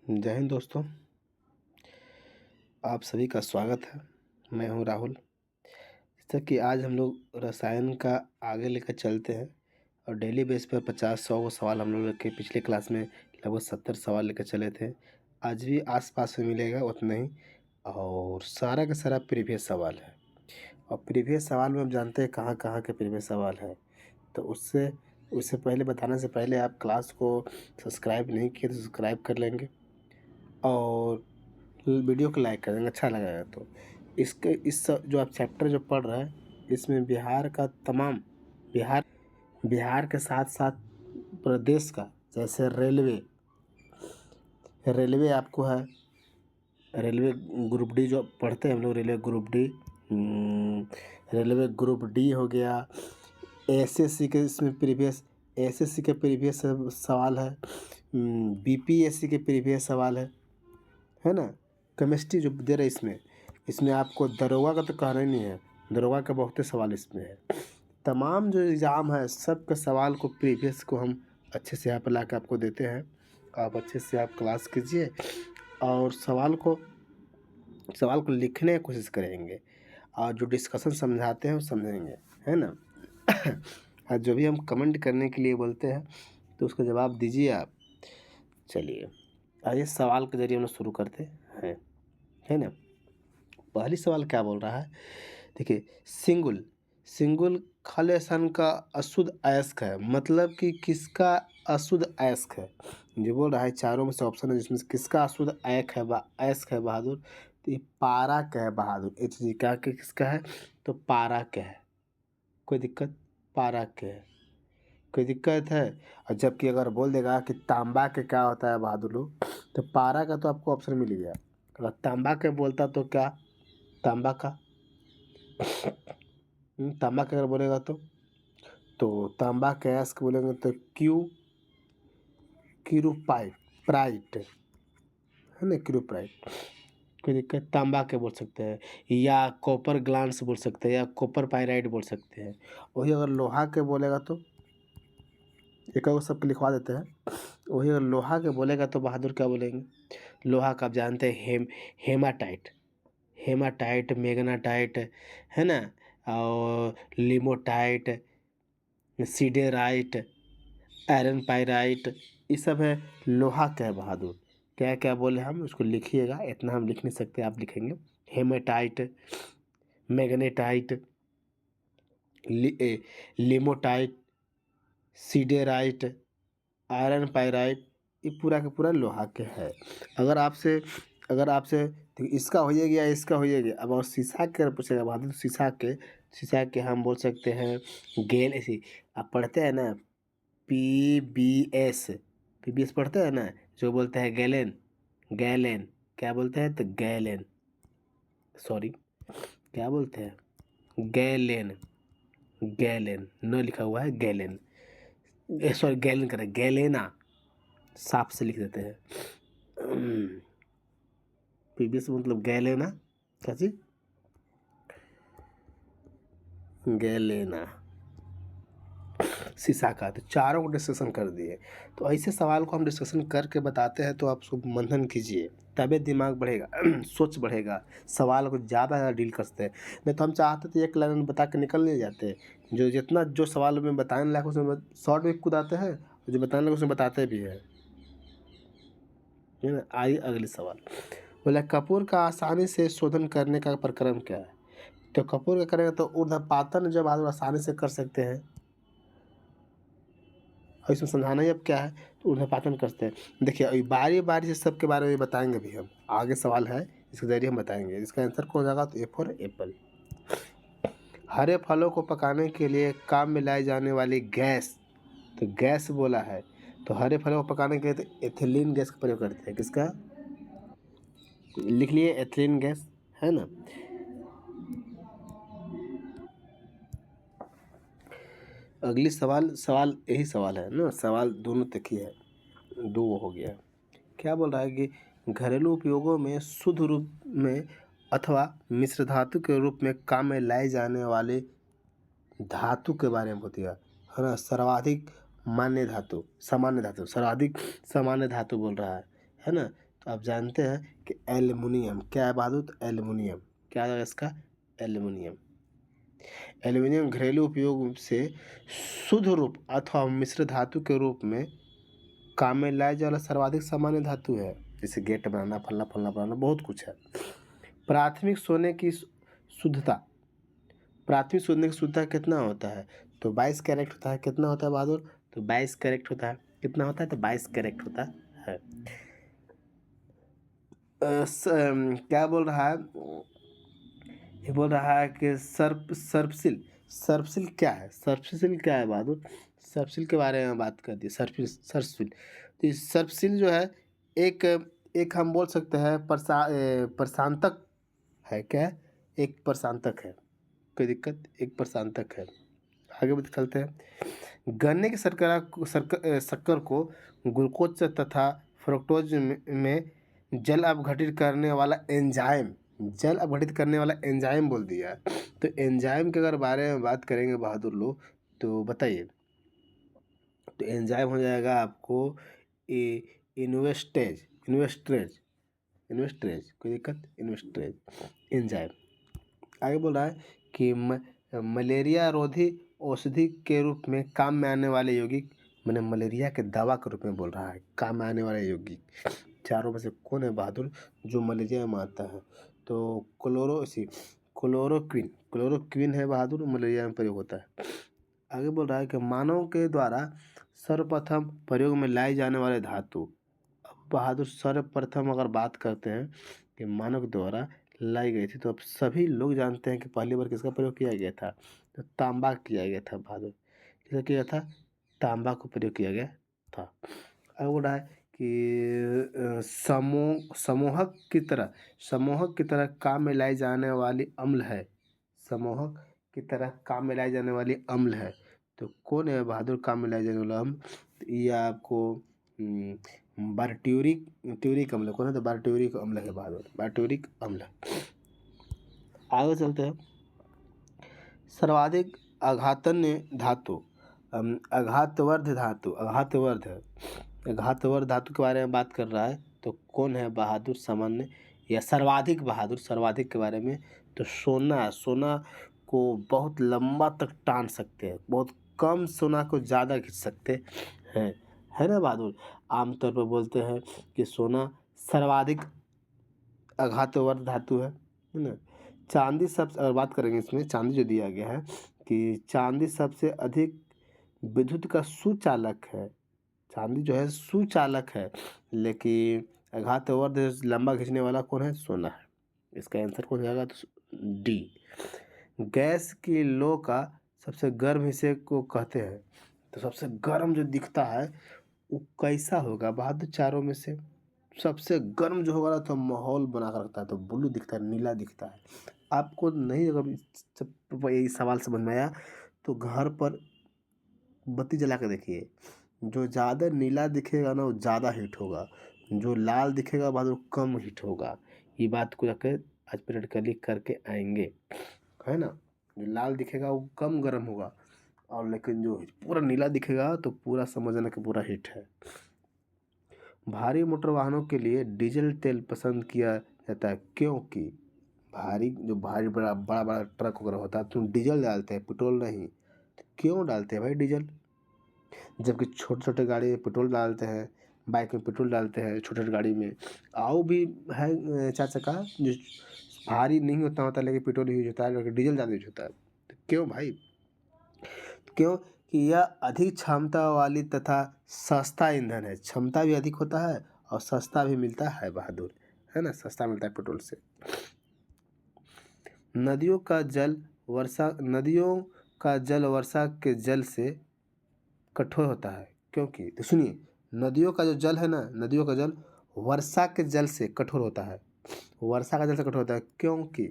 जय हिंद दोस्तों, आप सभी का स्वागत है। मैं हूं राहुल। जैसा कि आज हम लोग रसायन का आगे लेकर चलते हैं और डेली बेस पर 50-100 सवाल हम लोग के पिछले क्लास में लगभग 70 सवाल लेकर चले थे। आज भी आसपास में मिलेगा उतना ही, और सारा का सारा प्रीवियस सवाल है। और प्रीवियस सवाल में हम जानते हैं कहाँ कहाँ के प्रीवियस सवाल है। तो उससे पहले बताने से पहले आप क्लास को सब्सक्राइब नहीं किए तो सब्सक्राइब कर लेंगे और वीडियो को लाइक कर देंगे अच्छा लगेगा। तो इसके जो आप चैप्टर जो पढ़ रहे हैं इसमें बिहार का तमाम बिहार के साथ साथ प्रदेश का, जैसे रेलवे आपको है। रेलवे ग्रुप डी जो पढ़ते हैं हम लोग, रेलवे ग्रुप डी हो गया। एसएससी के इसमें प्रीवियस एसएससी के प्रीवियस सवाल है। बीपीएससी के प्रीवियस सवाल है ना। केमिस्ट्री जो दे रहे इसमें आपको दरोगा का तो कहना ही नहीं है, दरोगा का बहुत सवाल इसमें है। तमाम जो एग्ज़ाम है सब के सवाल को प्रीवियस को हम अच्छे से यहाँ पर ला के आपको देते हैं। आप अच्छे से आप क्लास कीजिए और सवाल को लिखने की कोशिश करेंगे और जो डिस्कशन समझाते हैं वो समझेंगे, है ना। और जो भी हम कमेंट करने के लिए बोलते हैं तो उसका जवाब दीजिए आप। चलिए आइए सवाल के जरिए हम शुरू करते हैं, है ना। पहली सवाल क्या बोल रहा है, देखिए, सिंगुल खालिस्तान का अशुद्ध अयस्क है, मतलब कि किसका अशुद्ध अयस्क है। जो बोल रहा है चारों में से ऑप्शन है जिसमें से किसका अशुद्ध अयस्क है बहादुर, तो ये पारा का है बहादुर। एच जी का किसका है, तो पारा का है। कोई दिक्कत, पारा के है, कोई दिक्कत है। और जबकि अगर बोल देगा कि तांबा के क्या होता है बहादुर लोग, तो पारा का तो आपको ऑप्शन मिल गया। अगर तांबा के बोलता तो क्या, तांबा का तांबा का अगर बोलेगा तो तांबा के अयस्क बोलेंगे तो क्यूरोप्राइट है ना, क्यूरोप्राइट। कोई दिक्कत, तांबा के बोल सकते हैं, या कॉपर ग्लांस बोल सकते हैं, या कॉपर पाइराइट बोल सकते हैं। वही अगर लोहा के बोलेगा तो एक और सबको लिखवा देते हैं। वही अगर लोहा के बोलेगा तो बहादुर क्या बोलेंगे। लोहा का आप जानते हैं हेमाटाइट, मैग्नेटाइट, है ना, और लिमोटाइट, सीडेराइट, आयरन पाइराइट, ये सब है लोहा का है बहादुर। क्या क्या बोले हम उसको लिखिएगा, इतना हम लिख नहीं सकते, आप लिखेंगे। Hematite, magnetite, limonite, siderite, iron pyrite, ये पूरा का पूरा लोहा के है। अगर आपसे तो इसका हो गया, इसका हो गया। अब और शीशा के अगर पूछेगा बहादुर, शीशा के हम बोल सकते हैं गेल। ऐसी आप पढ़ते हैं ना, पीबीएस पढ़ते हैं ना, जो बोलते हैं गैलेन, क्या बोलते हैं, तो गैलेन, सॉरी क्या बोलते हैं, गैलेन न लिखा हुआ है, गैलेन, सॉरी गैलेन कर गैलेना, साफ से लिख देते हैं। पीबीएस मतलब गैलेना, क्या चीज, गैलेना, शीशा का। तो चारों को डिस्कशन कर दिए। तो ऐसे सवाल को हम डिस्कशन करके बताते हैं तो आप उसको मंथन कीजिए, तभी दिमाग बढ़ेगा, सोच बढ़ेगा, सवाल को ज़्यादा डील करते हैं। नहीं तो हम चाहते थे एक लाइन बता के निकल नहीं जाते। जो सवाल में बताने लायक उसमें शॉर्ट में कूद आते हैं, जो बताने लायक उसमें बताते भी हैं, है ना। आइए अगले सवाल। बोला कपूर का आसानी से शोधन करने का प्रक्रम क्या है। तो कपूर का करेगा तो ऊर्ध्वपातन जब आप आसानी से कर सकते हैं, और इसमें समझाना ही अब क्या है, तो ऊर्ध्वपातन करते हैं। देखिए अभी बारी बारी से सबके बारे में बताएंगे भी हम, आगे सवाल है इसके जरिए हम बताएंगे। इसका आंसर कौन जाएगा, तो ए फॉर एप्पल। हरे फलों को पकाने के लिए काम में लाई जाने वाली गैस, तो गैस बोला है, तो हरे फलों को पकाने के लिए तो एथिलीन गैस का प्रयोग करते हैं। किसका, लिख लिए, एथिलीन गैस, है ना। अगली सवाल यही सवाल है ना, सवाल दोनों तक ही है, दो हो गया। क्या बोल रहा है कि घरेलू उपयोगों में शुद्ध रूप में अथवा मिश्र धातु के रूप में काम में लाए जाने वाले धातु के बारे में होती है ना। सर्वाधिक सामान्य धातु बोल रहा है ना। आप जानते हैं कि एल्युमिनियम क्या है बहादुर? तो एल्युमिनियम क्या है इसका? एल्युमिनियम। एल्युमिनियम घरेलू उपयोग से शुद्ध रूप अथवा मिश्र धातु के रूप में काम में लाया जाने वाला सर्वाधिक सामान्य धातु है। जैसे गेट बनाना, फलना फलना बनाना, बहुत कुछ है। प्राथमिक सोने की शुद्धता, प्राथमिक सोने की शुद्धता कितना होता है? तो 22 कैरेट होता है। कितना होता है बहादुर? तो 22 कैरेट होता है। कितना होता है? तो 22 कैरेट होता है। क्या बोल रहा है? ये बोल रहा है कि सर्पसिल। सर्पसिल क्या है? सर्पसिल क्या है बहादुर? सर्पसिल के बारे में बात कर दी। सर्पसिल तो सर्पसिल जो है एक एक हम बोल सकते हैं प्रशांतक है। क्या है? एक प्रशांतक है। कोई दिक्कत? एक प्रशांतक है। आगे बढ़ चलते हैं। गन्ने की शक्कर को ग्लूकोज तथा फ्रुक्टोज में जल अपघटित करने वाला एंजाइम, जल अपघटित करने वाला एंजाइम बोल दिया। तो एंजाइम के अगर बारे में बात करेंगे बहादुर लोग तो बताइए। तो एंजाइम हो जाएगा आपको इन्वेस्टेज इन्वेस्ट्रेज इन्वेस्ट्रेज कोई दिक्कत? इन्वेस्ट्रेज एंजाइम। आगे बोल रहा है कि मलेरिया रोधी औषधि के रूप में काम में आने वाले यौगिक, मैंने मलेरिया के दवा के रूप में बोल रहा है, काम में आने वाले यौगिक चारों में से कौन है बहादुर जो मलेरिया में आता है? तो क्लोरोक्विन है बहादुर, मलेरिया में प्रयोग होता है। आगे बोल रहा है कि मानव के द्वारा सर्वप्रथम प्रयोग में लाए जाने वाले धातु। अब बहादुर सर्वप्रथम अगर बात करते हैं कि मानव के द्वारा लाई गई थी तो अब सभी लोग जानते हैं कि पहली बार किसका प्रयोग किया गया था? तो तांबा किया गया था बहादुर। किसका किया था? तांबा को प्रयोग किया गया था। अब बोल रहा है कि समूहक की तरह काम में लाई जाने वाली अम्ल है। समूहक की तरह काम में लाई जाने वाली अम्ल है। तो कौन है बहादुर काम में लाई जाने वाला अम्ल? तो ये आपको बारट्यूरिक अम्ल। कौन है? तो बारट्यूरिक अम्ल है बहादुर, बारट्यूरिक अम्ल। आगे चलते हैं। सर्वाधिक आघातन्य धातु, आघातवर्ध धातु के बारे में बात कर रहा है तो कौन है बहादुर? सामान्य या सर्वाधिक के बारे में तो सोना को बहुत लंबा तक टान सकते हैं, बहुत कम सोना को ज़्यादा खींच सकते हैं, है ना बहादुर? आमतौर पर बोलते हैं कि सोना सर्वाधिक आघातवर्ध धातु है ना। चांदी सबसे, अगर बात करेंगे इसमें चांदी जो दिया गया है कि चांदी सबसे अधिक विद्युत का सुचालक है। चांदी जो है सुचालक है, लेकिन आघातवर्ध लंबा खींचने वाला कौन है? सोना है। इसका आंसर कौन जाएगा? तो डी। गैस की लौ का सबसे गर्म हिस्से को कहते हैं। तो सबसे गर्म जो दिखता है वो कैसा होगा बहादुर? चारों में से सबसे गर्म जो होगा ना तो माहौल बना कर रखता है, तो ब्लू दिखता है, नीला दिखता है। आपको नहीं अगर ये सवाल समझ में आया तो घर पर बत्ती जला के देखिए। जो ज़्यादा नीला दिखेगा ना वो ज़्यादा हीट होगा, जो लाल दिखेगा बहादुर कम हीट होगा। ये बात को जाकर आज प्रैक्टिकली करके आएंगे, है ना। जो लाल दिखेगा वो कम गर्म होगा, और लेकिन जो पूरा नीला दिखेगा तो पूरा समझना कि पूरा हीट है। भारी मोटर वाहनों के लिए डीजल तेल पसंद किया जाता है क्योंकि भारी बड़ा बड़ा बड़ा ट्रक वगैरह होता है तो डीजल डालते हैं, पेट्रोल नहीं। तो क्यों डालते हैं भाई डीजल? जबकि छोटे छोटे गाड़ी में पेट्रोल डालते हैं, बाइक में पेट्रोल डालते हैं, छोटे छोटे गाड़ी में आओ भी है चार चक्का जो भारी नहीं होता लेकिन पेट्रोल यूज होता है, लेकिन डीजल ज़्यादा यूज होता है। तो क्यों भाई? क्यों कि यह अधिक क्षमता वाली तथा सस्ता ईंधन है। क्षमता भी अधिक होता है और सस्ता भी मिलता है बहादुर, है ना। सस्ता मिलता है पेट्रोल से। नदियों का जल वर्षा के जल से कठोर होता है क्योंकि, तो सुनिए, नदियों का जो जल है ना, नदियों का जल वर्षा के जल से कठोर होता है। वर्षा का जल से कठोर होता है क्योंकि,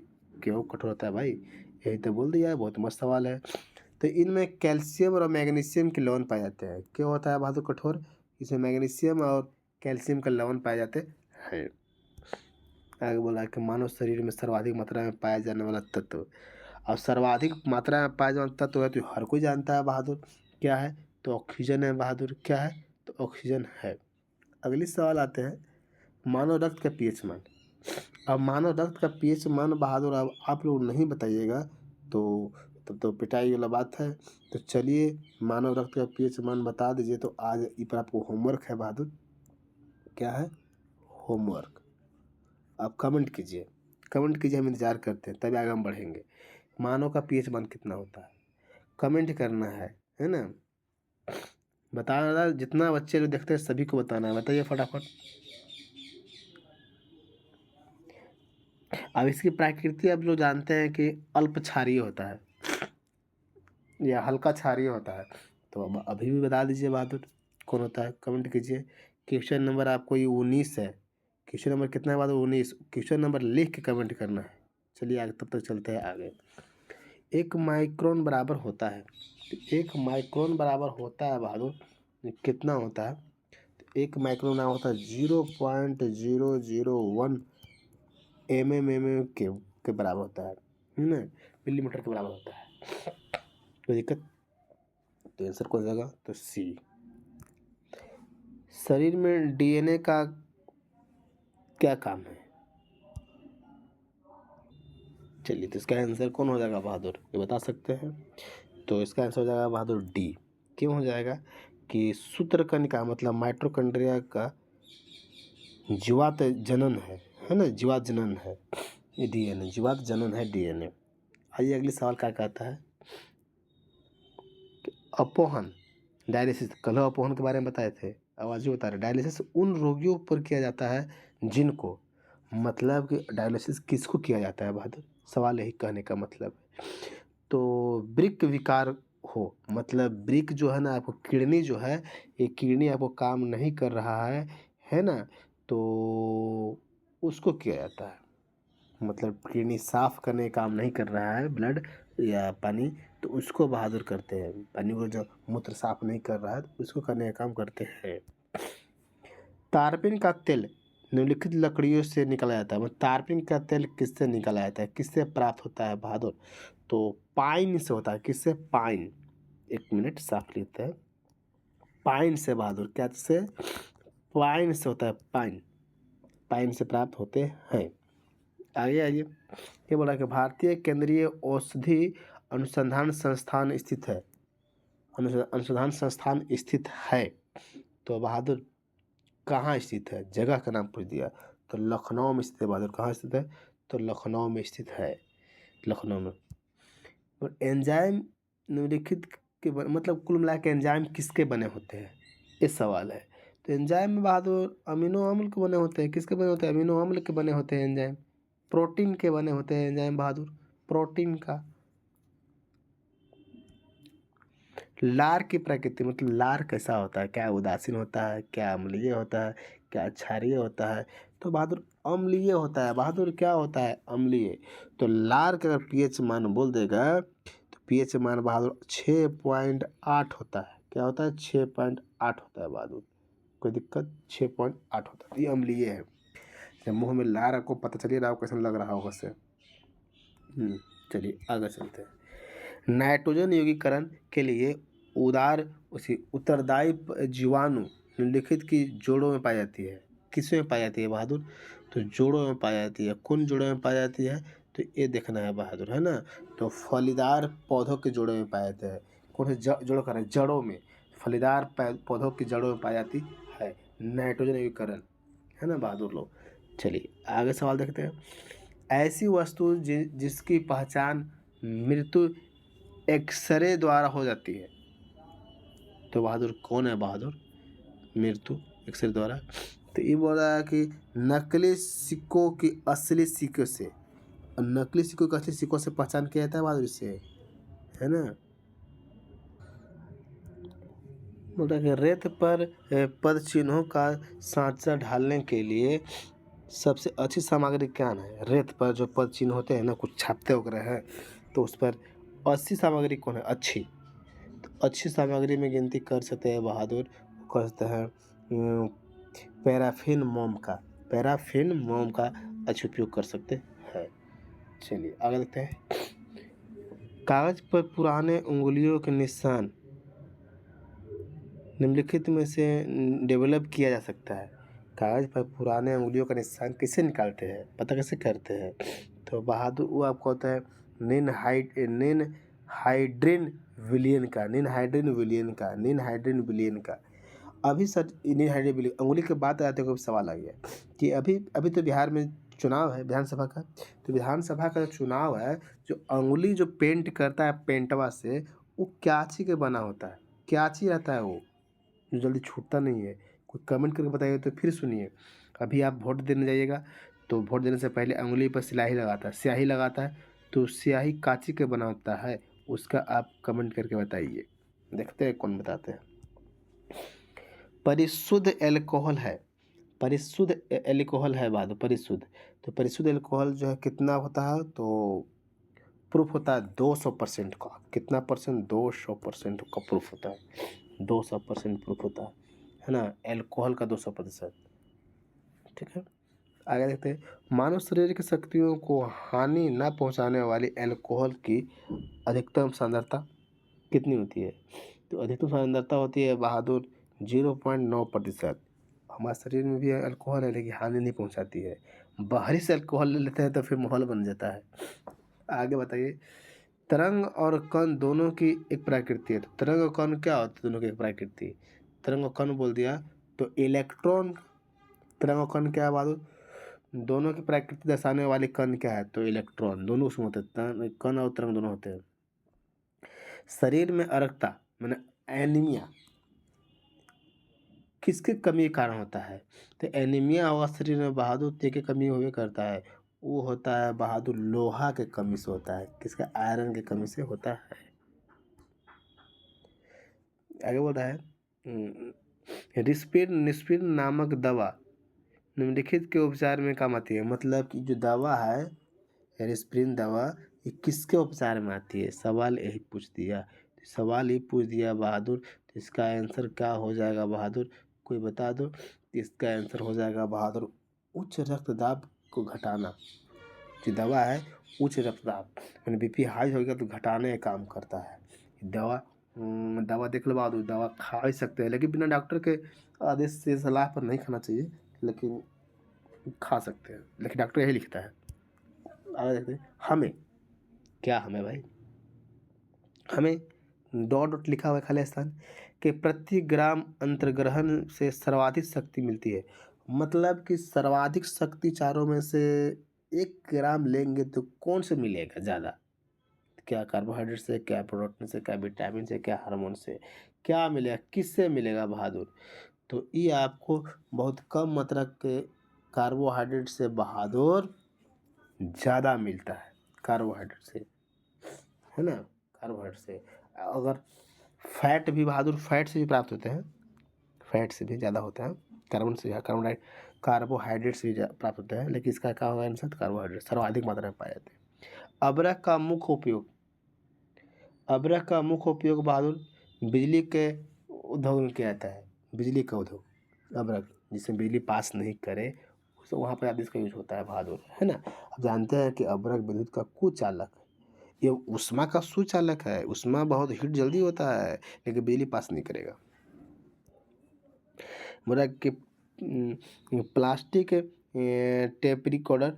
क्यों कठोर होता है भाई? यही तो बोल दिया है, बहुत मस्त सवाल है। तो इनमें कैल्शियम और मैग्नीशियम के लवण पाए जाते हैं। क्यों होता है बहादुर कठोर? इसमें मैग्नीशियम और कैल्शियम के लवण पाए जाते हैं। आगे बोला है कि मानव शरीर में सर्वाधिक मात्रा में पाया जाने वाला तत्व, और सर्वाधिक मात्रा में पाया जाने वाला तत्व है तो हर कोई जानता है बहादुर, क्या है? तो ऑक्सीजन है बहादुर। क्या है? तो ऑक्सीजन है। अगली सवाल आते हैं मानव रक्त का पीएच मान। अब मानव रक्त का पीएच मान बहादुर अब आप लोग नहीं बताइएगा तो तब तो पिटाई वाला बात है। तो चलिए मानव रक्त का पीएच मान बता दीजिए। तो आज इस पर आपको होमवर्क है बहादुर। क्या है? होमवर्क। आप कमेंट कीजिए, कमेंट कीजिए, हम इंतज़ार करते हैं, तभी आगे हम बढ़ेंगे। मानव का पीएच मान कितना होता है कमेंट करना है ना। बताना, जितना बच्चे लोग देखते हैं सभी को बताना है। बताइए फटाफट। अब इसकी प्रकृति आप लोग जानते हैं कि अल्प क्षारीय होता है या हल्का क्षारीय होता है। तो अब अभी भी बता दीजिए बहादुर कौन होता है, कमेंट कीजिए। क्वेश्चन नंबर आपको ये 19 है। क्वेश्चन नंबर कितना है बहादुर? 19। क्वेश्चन नंबर लिख के कमेंट करना है। चलिए आगे, तब तक चलते हैं आगे। 1 माइक्रोन बराबर होता है। तो 1 माइक्रोन बराबर होता है बहादुर, कितना होता है? तो 1 माइक्रोन होता है 0.001 mm के बराबर होता है ना, मिलीमीटर के बराबर होता है। कोई दिक्कत? तो आंसर कौन जाएगा? तो सी। शरीर में डीएनए का क्या काम है? चलिए, तो इसका आंसर कौन हो जाएगा बहादुर, ये बता सकते हैं? तो इसका आंसर हो जाएगा बहादुर डी। क्यों हो जाएगा? कि सूत्रकणिका मतलब माइटोकॉन्ड्रिया का जीवात जनन है ना, जीवात जनन है ये डीएनए, जीवात जनन है डीएनए। आइए अगले सवाल क्या कहता है? अपोहन, डायलिसिस, कल अपोहन के बारे में बताए थे, आवाज़ बता रहे। डायलिसिस उन रोगियों पर किया जाता है जिनको, मतलब कि डायलिसिस किसको किया जाता है बहादुर, सवाल यही कहने का मतलब है। तो वृक्क विकार हो, मतलब वृक्क जो है ना आपको, किडनी जो है, ये किडनी आपको काम नहीं कर रहा है ना, तो उसको किया जाता है। मतलब किडनी साफ करने का काम नहीं कर रहा है, ब्लड या पानी, तो उसको बहादुर करते हैं। पानी को जो मूत्र साफ नहीं कर रहा है तो उसको करने का काम करते हैं। तारपीन का तेल निम्नलिखित लकड़ियों से निकाला जाता है। मतलब तारपीन का तेल किससे निकाला जाता है, किससे प्राप्त होता है बहादुर? तो पाइन से होता है। किससे? पाइन। एक मिनट साफ लेते हैं। पाइन से बहादुर, क्या से? पाइन से होता है, पाइन, पाइन से प्राप्त होते हैं। आगे आइए। ये बोला कि भारतीय केंद्रीय औषधि अनुसंधान संस्थान स्थित है। अनुसंधान संस्थान स्थित है, तो बहादुर कहाँ स्थित है? जगह का नाम पूछ दिया। तो लखनऊ में स्थित है बहादुर। कहाँ स्थित है? तो लखनऊ में स्थित है, लखनऊ में। और एंजाइम निम्नलिखित के मतलब कुल मिला के एंजाइम किसके बने होते हैं, ये सवाल है। तो एंजाइम में बहादुर अमीनो अम्ल के बने होते हैं। किसके बने होते हैं? अमीनो अम्ल के बने होते हैं एंजाइम। प्रोटीन के बने होते हैं एंजाइम बहादुर, प्रोटीन का। लार की प्रकृति, मतलब लार कैसा होता है? क्या उदासीन होता है, क्या अम्लीय होता है, क्या क्षारीय होता है? तो बहादुर अम्लीय होता है बहादुर। क्या होता है? अम्लीय। तो लार का अगर पीएच मान बोल देगा तो पीएच मान बहादुर 6.8 होता है। क्या होता है? 6.8 होता है बहादुर। कोई दिक्कत? 6.8 होता है, ये अम्लीय है। जब मुंह में लार आपको पता चलिए रहा कैसा लग रहा होगा से। चलिए आगे चलते हैं। नाइट्रोजन यौगीकरण के लिए उसी उत्तरदायी जीवाणु निम्नलिखित की जोड़ों में पाई जाती है। किसमें पाई जाती है बहादुर? तो जोड़ों में पाई जाती है। कौन जोड़ों में पाई जाती है? तो ये देखना है बहादुर, है ना। तो फलीदार पौधों के जोड़ों में पाए जाते हैं। कौन से जोड़ों का? जड़ों में। फलीदार पौधों की जड़ों में पाई जाती है नाइट्रोजन यौगीकरण, है ना बहादुर लोग। चलिए आगे सवाल देखते हैं। ऐसी वस्तु जिसकी पहचान मृत्यु एक्सरे द्वारा हो जाती है, तो बहादुर कौन है बहादुर? मृत्यु एक्सरे द्वारा। तो ये बोल रहा है कि नकली सिक्कों की असली सिक्कों से, और नकली सिक्कों की असली सिक्कों से पहचान किया जाता है बहादुर से, है ना। बोल रहा है कि रेत पर पद चिन्हों का सांचा ढालने के लिए सबसे अच्छी सामग्री क्या है? रेत पर जो पद चिन्ह होते हैं ना, कुछ छापते वगैरह हैं, तो उस पर अच्छी सामग्री कौन है? अच्छी। तो अच्छी सामग्री में गिनती कर सकते हैं बहादुर, कर सकते हैं पैराफिन मोम का। पैराफिन मोम का अच्छे उपयोग कर सकते हैं। चलिए आगे देखते हैं। कागज पर पुराने उंगलियों के निशान निम्नलिखित में से डेवलप किया जा सकता है। कागज़ पर पुराने उंगलियों का निशान कैसे निकालते हैं, पता कैसे करते हैं? तो बहादुर वो आपको होता है निनहाइड्रिन विलियन का। अभी सर निनहाइड्रिन विलियन अंगुली की बात आते हुए सवाल आ गया कि अभी अभी तो बिहार में चुनाव है विधानसभा का। तो विधानसभा का जो चुनाव है, जो अंगुली जो पेंट करता है पेंटवा से, वो क्याची के बना होता है? क्याची रहता है वो, जो जल्दी छूटता नहीं है। कोई कमेंट करके बताइए तो फिर सुनिए। अभी आप वोट देने जाइएगा तो वोट देने से पहले अंगुली पर स्याही लगाता है, तो स्याही कांची के बना होता है, उसका आप कमेंट करके बताइए। देखते हैं कौन बताते हैं। परिशुद्ध एल्कोहल है, बहादुर, परिशुद्ध। तो परिशुद्ध एल्कोहल जो है कितना होता है? तो प्रूफ होता है 200% का। कितना परसेंट? 200% का प्रूफ होता है। 200% प्रूफ होता है ना, एल्कोहल का 200%। ठीक है, आगे देखते हैं। मानव शरीर की शक्तियों को हानि न पहुंचाने वाली एल्कोहल की अधिकतम सांद्रता कितनी होती है? तो अधिकतम सांद्रता होती है बहादुर 0.9%। हमारे शरीर में भी अल्कोहल है लेकिन हानि नहीं पहुंचाती है। बाहरी से अल्कोहल ले लेते हैं तो फिर माहौल बन जाता है। आगे बताइए। तरंग और कण दोनों की एक प्रकृति है। तो तरंग और कण क्या होता है? दोनों की एक प्रकृति। तरंग और कण बोल दिया तो इलेक्ट्रॉन। तरंग और कण क्या है बहादुर? दोनों की प्रकृति दर्शाने वाले कण क्या है? तो इलेक्ट्रॉन। दोनों उसमें होते हैं, कण और तरंग दोनों होते हैं। शरीर में अरक्ता मैंने एनीमिया किसके कमी के कारण होता है? तो एनीमिया होगा शरीर में बहादुर, के कमी होवे करता है। वो होता है बहादुर लोहा के कमी से होता है। किसका? आयरन के कमी से होता है। आगे बोल रहा है रिस्पिन नामक दवा निम्नलिखित के उपचार में काम आती है। मतलब कि जो दवा है एस्पिरिन दवा, ये किसके उपचार में आती है? सवाल यही पूछ दिया। तो सवाल ही पूछ दिया बहादुर, तो इसका आंसर क्या हो जाएगा बहादुर? कोई बता दो। तो इसका आंसर हो जाएगा बहादुर उच्च रक्तदाब को घटाना। जो दवा है उच्च रक्तदाब मैंने बीपी हाई हो गया तो घटाने का काम करता है दवा। दवा देख लो बहादुर, दवा खा ही सकते हैं लेकिन बिना डॉक्टर के आदेश से सलाह पर नहीं खाना चाहिए, लेकिन खा सकते हैं, लेकिन डॉक्टर यही लिखता है। आगे देखते हैं। हमें क्या हमें भाई, हमें डॉट डॉट लिखा हुआ है खाली स्थान के प्रति ग्राम अंतर्ग्रहण से सर्वाधिक शक्ति मिलती है। मतलब कि सर्वाधिक शक्ति चारों में से 1 ग्राम लेंगे तो कौन से मिलेगा ज़्यादा? क्या कार्बोहाइड्रेट से, क्या प्रोटीन से, क्या विटामिन से, क्या हार्मोन से, क्या मिलेगा? किससे मिलेगा बहादुर? तो ये आपको बहुत कम मात्रा के कार्बोहाइड्रेट से बहादुर ज़्यादा मिलता है। कार्बोहाइड्रेट से, है ना, कार्बोहाइड्रेट से। अगर फैट भी बहादुर फैट से भी प्राप्त होते हैं, फैट से भी ज़्यादा होता है। कार्बोहाइड्रेट से भी प्राप्त होता है, लेकिन इसका क्या होगा आंसर? कार्बोहाइड्रेट सर्वाधिक मात्रा में पाए जाते हैं। अबरख का मुख्य उपयोग, अबरख का मुख्य उपयोग बहादुर बिजली के उद्योग में किया जाता है। बिजली का उद्योग, अबरख जिसमें बिजली पास नहीं करे तो वहाँ पर इसका यूज होता है बहादुर, है ना। अब जानते हैं कि अबरख विद्युत का कुचालक है। ये उष्मा का सुचालक है। उष्मा बहुत हीट जल्दी होता है लेकिन बिजली पास नहीं करेगा। बोला कि प्लास्टिक टेप रिकॉर्डर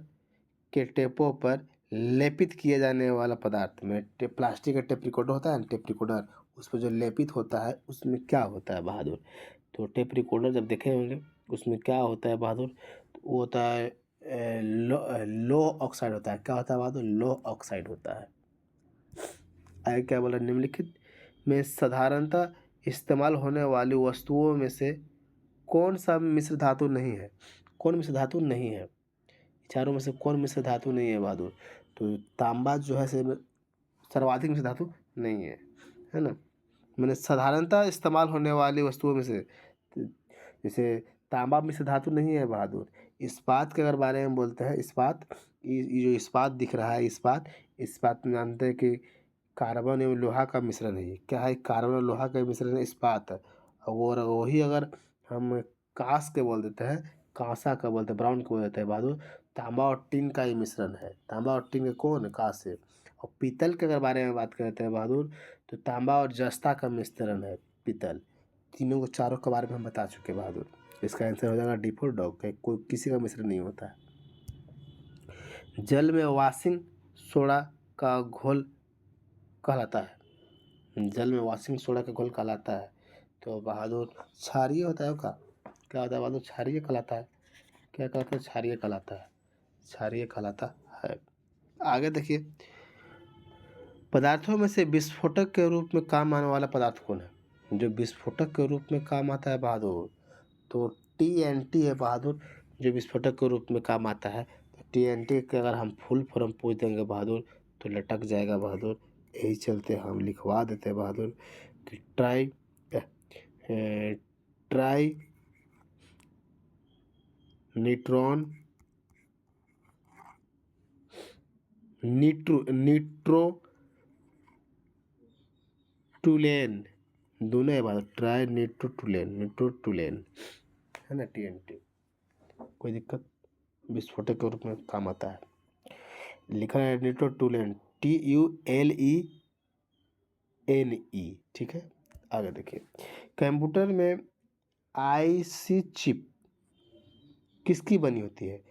के टेपों पर लेपित किए जाने वाला पदार्थ में प्लास्टिक का टेप रिकॉर्डर होता है ना, टेप रिकॉर्डर, उस पर जो लेपित होता है उसमें क्या होता है बहादुर? तो टेप रिकॉर्डर जब देखे होंगे उसमें क्या होता है बहादुर? तो वो होता है लो ऑक्साइड होता है। क्या होता है बहादुर? लो ऑक्साइड होता है। आगे क्या बोला? निम्नलिखित में साधारणतः इस्तेमाल होने वाली वस्तुओं में से कौन सा मिश्र धातु नहीं है? कौन मिश्र धातु नहीं है? चारों में से कौन मिश्र धातु नहीं है बहादुर? तो तांबा जो है सर्वाधिक मिश्र धातु नहीं है ना। मैंने साधारणतः इस्तेमाल होने वाली वस्तुओं में से जैसे तांबा मिश्र धातु नहीं है बहादुर। इस्पात के अगर बारे में बोलते हैं, इस्पात, ये जो इस्पात दिख रहा है, इस्पात में जानते हैं कि कार्बन एवं लोहा का मिश्रण है। क्या है? कार्बन और लोहा का मिश्रण है इस्पात। और वही अगर हम कांस के बोल देते हैं, कांसा का बोलते हैं, ब्राउन को बोल देते हैं बहादुर, तांबा और टिन का ही मिश्रण है। तांबा और टिन का कौन? कांस है। और पीतल के अगर बारे में बात करते हैं बहादुर, तो तांबा और जस्ता का मिश्रण है पीतल। तीनों को चारों के बारे में हम बता चुके बहादुर। इसका आंसर हो जाएगा डी फॉर डॉग। कोई किसी का मिश्रण नहीं होता है। जल में वॉशिंग सोडा का घोल कहलाता है। जल में वॉशिंग सोडा का घोल कहलाता है। तो बहादुर क्षारीय होता है का, क्या होता है बहादुर? क्षारीय कहलाता है। क्या कहलाता है? क्षारीय कहलाता है। क्षारीय कहलाता है। आगे देखिए, पदार्थों में से विस्फोटक के रूप में काम आने वाला पदार्थ कौन है? जो विस्फोटक के रूप में काम आता है बहादुर, तो TNT है बहादुर, जो विस्फोटक के रूप में काम आता है। तो TNT के अगर हम फुल फॉर्म पूछ देंगे बहादुर तो लटक जाएगा बहादुर। यही चलते हम लिखवा देते हैं बहादुर कि ट्राई न्यूट्रॉन निट्रोटुलेन दोनों है बहादुर। ट्राई निट्रोटुलेन है ना TNT। कोई दिक्कत? विस्फोटक के रूप में काम आता है। लिखा है निट्रोटुलेन TULENE। ठीक है। आगे देखिए, कंप्यूटर में IC चिप किसकी बनी होती है?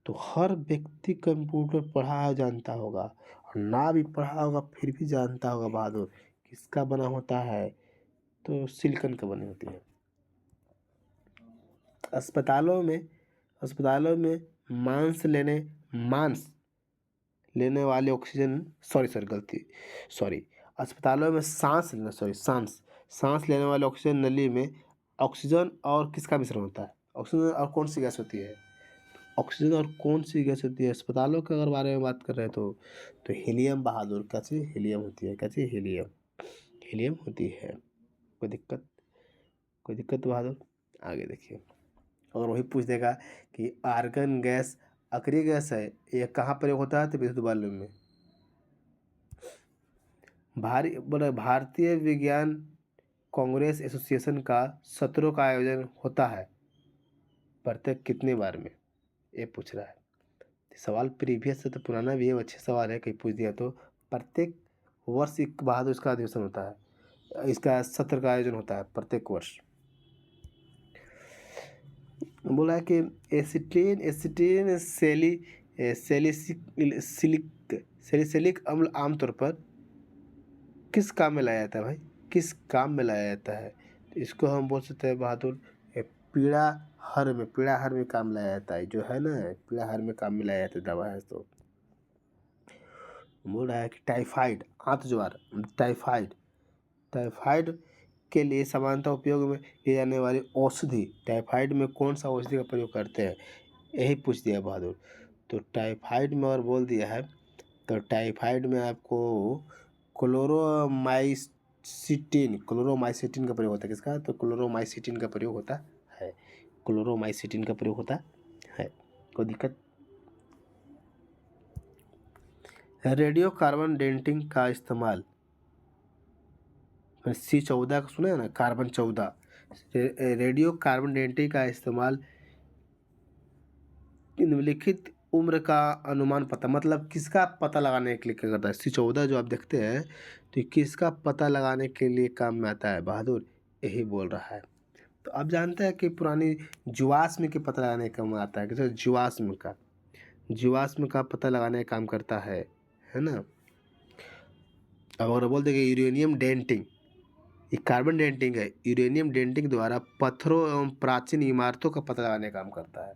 तो हर व्यक्ति कंप्यूटर पढ़ा जानता होगा, और ना भी पढ़ा होगा फिर भी जानता होगा बहादुर किसका बना होता है? तो सिलिकॉन का बनी होती है। अस्पतालों में मांस लेने वाले ऑक्सीजन सॉरी अस्पतालों में सांस लेने वाले ऑक्सीजन नली में ऑक्सीजन और किसका मिश्रण होता है? ऑक्सीजन और कौन सी गैस होती है? ऑक्सीजन और कौन सी गैस होती है? अस्पतालों के अगर बारे में बात कर रहे हैं तो हीलियम बहादुर। क्या चीज़? हीलियम होती है। क्या चीज़? हीलियम होती है। कोई दिक्कत बहादुर? आगे देखिए, और वही पूछ देगा कि आर्गन गैस अक्रिय गैस है, यह कहाँ प्रयोग होता है? तो विद्युत बाल्ब में। भारतीय विज्ञान कांग्रेस एसोसिएशन का सत्रों का आयोजन होता है प्रत्येक कितने बार में? ये पूछ रहा है। सवाल प्रीवियस से तो पुराना भी है, अच्छे सवाल है, कहीं पूछ दिया तो। प्रत्येक वर्ष एक बहादुर इसका अधिवेशन होता है, इसका सत्र का आयोजन होता है प्रत्येक वर्ष। बोला है कि एसिटिन सैलिसिलिक अम्ल आमतौर पर किस काम में लाया जाता है भाई? किस काम में लाया जाता है? तो इसको हम बोल सकते हैं बहादुर पीड़ा हर में काम लाया जाता है, जो है ना, पीड़ा हर में काम में लाया जाता है दवा है। तो बोल रहा है कि टाइफाइड आंत ज्वार टाइफाइड के लिए सामान्यतः उपयोग में की जाने वाली औषधि, टाइफाइड में कौन सा औषधि का प्रयोग करते हैं? यही पूछ दिया बहादुर। तो टाइफाइड में और बोल दिया है, तो टाइफाइड में आपको क्लोरोमाइसिटिन का प्रयोग होता है। किसका? तो क्लोरोमाइसिटिन का प्रयोग होता है। कोई दिक्कत? रेडियो कार्बन डेटिंग का इस्तेमाल, C14 का सुना है ना, कार्बन 14। रेडियो कार्बन डेटिंग का इस्तेमाल निम्नलिखित उम्र का अनुमान पता, मतलब किसका पता लगाने के लिए क्या करता है? C14 जो आप देखते हैं तो किसका पता लगाने के लिए काम में आता है बहादुर? यही बोल रहा है। तो आप जानते हैं कि पुरानी जीवाश्म के पता लगाने का काम आता है। किसी जीवाश्म का पता लगाने का काम करता है ना। अब अगर बोल देंगे यूरेनियम डेंटिंग, ये कार्बन डेंटिंग है। यूरेनियम डेंटिंग द्वारा पत्थरों एवं प्राचीन इमारतों का पता लगाने का काम करता है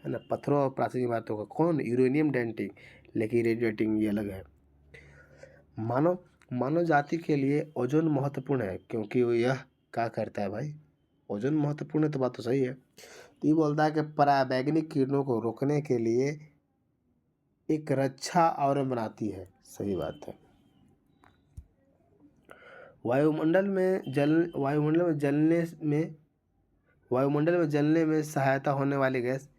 ना। पत्थरों और प्राचीन इमारतों का कौन? Uranium denting. लेकिन रेडियो डेंटिंग ये अलग है। मानव जाति के लिए ओजोन महत्वपूर्ण है क्योंकि वो यह क्या करता है भाई? ओजोन महत्वपूर्ण है तो बात तो सही है। तो ये बोलता है कि पराबैंगनी किरणों को रोकने के लिए एक रक्षा आवरण बनाती है। सही बात है। वायुमंडल में जलने में सहायता होने वाली गैस,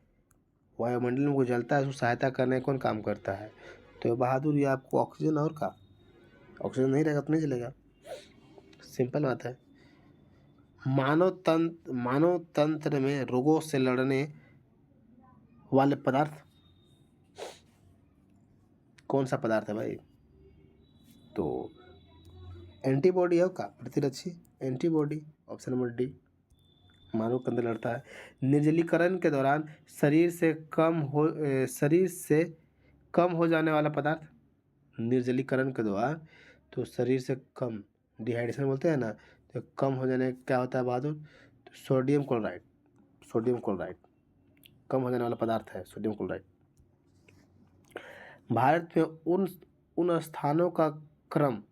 वायुमंडल में जलता है उसको सहायता करने कौन काम करता है? तो बहादुर ये आपको ऑक्सीजन, और का ऑक्सीजन नहीं रहेगा तो नहीं चलेगा। सिंपल बात है। मानव तंत्र में रोगों से लड़ने वाले पदार्थ कौन सा पदार्थ है भाई? तो एंटीबॉडी है का, प्रतिरक्षी एंटीबॉडी, ऑप्शन नंबर डी। मानव के अंदर लड़ता है। निर्जलीकरण के दौरान शरीर से कम हो जाने वाला पदार्थ, निर्जलीकरण के दौरान तो शरीर से कम, डिहाइड्रेशन बोलते हैं ना, तो कम हो जाने क्या होता है बहादुर, तो सोडियम क्लोराइड, सोडियम क्लोराइड कम हो जाने वाला पदार्थ है सोडियम क्लोराइड। भारत में उन स्थानों का क्रम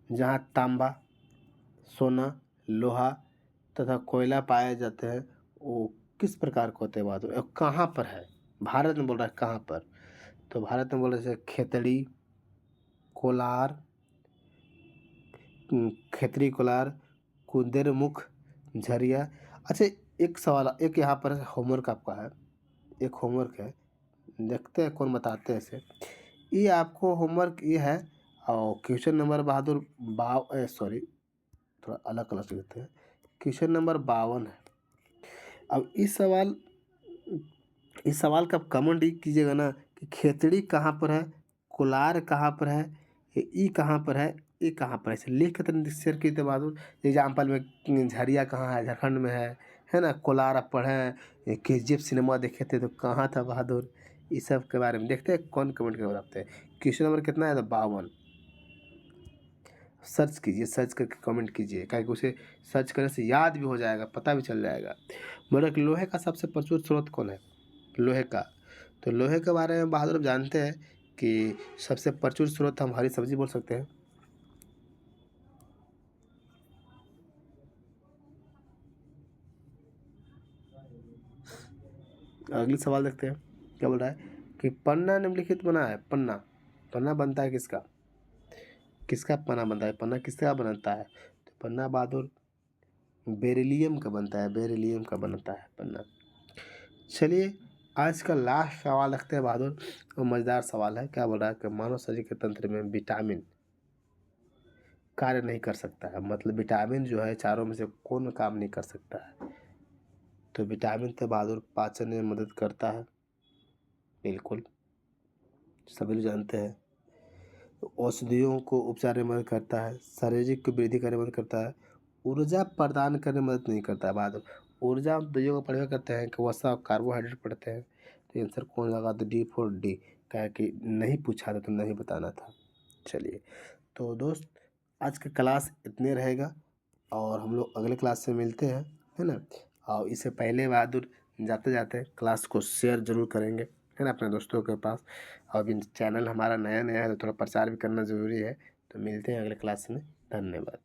जहाँ तांबा, सोना, लोहा तथा कोयला पाए जाते हैं वो किस प्रकार के होते हैं बहादुर, और कहाँ पर है? भारत में बोल रहा है कहाँ पर, तो भारत में बोल रहे जैसे खेतड़ी, कोलार, खेतड़ी, कोलार, कुंदेरमुख, झरिया। अच्छा, एक सवाल, एक यहाँ पर होमवर्क आपका है, एक होमवर्क है, देखते हैं कौन बताते हैं इसे। ये आपको होमवर्क ये है, और क्वेश्चन नंबर बहादुर सॉरी, थोड़ा अलग कलर से देते हैं। क्वेश्चन नंबर 52 है। अब इस सवाल का आप कमेंट कीजिएगा ना कि खेतड़ी कहाँ पर है, कोलार कहाँ पर है, ई कहाँ पर है, ये कहाँ पर है, इसे लिख के तो शेयर कीजिए बहादुर। एग्जाम्पल में झरिया कहाँ है, झारखंड में है ना। कोलार आप पढ़े, KGF सिनेमा देखे थे तो कहाँ था बहादुर, इस सब के बारे में देखते हैं कौन कमेंट कर बताते हैं। क्वेश्चन नंबर कितना है, तो 52। सर्च कीजिए, सर्च करके कमेंट कीजिए, क्या उसे सर्च करने से याद भी हो जाएगा, पता भी चल जाएगा। मतलब लोहे का सबसे प्रचुर स्रोत कौन है, लोहे का, तो लोहे के बारे में बहादुर जानते हैं कि सबसे प्रचुर स्रोत हम हरी सब्जी बोल सकते हैं। अगली सवाल देखते हैं क्या बोल रहा है कि पन्ना निम्नलिखित बना है। पन्ना, पन्ना बनता है किसका, किसका पन्ना बनता है, पन्ना किसका बनता है, तो पन्ना बहादुर बेरिलियम का बनता है, बेरिलियम का बनता है पन्ना। चलिए आज का लास्ट सवाल रखते हैं बहादुर, और मज़ेदार सवाल है। क्या बोल रहा है कि मानव शरीर के तंत्र में विटामिन कार्य नहीं कर सकता है, मतलब विटामिन जो है चारों में से कौन काम नहीं कर सकता है, तो विटामिन तो बहादुर पाचन में मदद करता है, बिल्कुल सभी लोग जानते हैं। औषधियों को उपचार में मदद करता है, शारीरिक की वृद्धि करने में मदद करता है, ऊर्जा प्रदान करने में मदद नहीं करता है बहादुर। ऊर्जा हम दोनों को पढ़ा करते हैं कि वसा कार्बोहाइड्रेट पढ़ते हैं, तो आंसर कौन लगा, तो D for D, क्या कि नहीं पूछा था तो नहीं बताना था। चलिए तो दोस्त आज का क्लास इतने रहेगा, और हम लोग अगले क्लास से मिलते हैं, है ना। और इससे पहले बहादुर जाते जाते क्लास को शेयर ज़रूर करेंगे, है ना, अपने दोस्तों के पास। और अभी चैनल हमारा नया नया है तो थोड़ा प्रचार भी करना ज़रूरी है। तो मिलते हैं अगले क्लास में, धन्यवाद।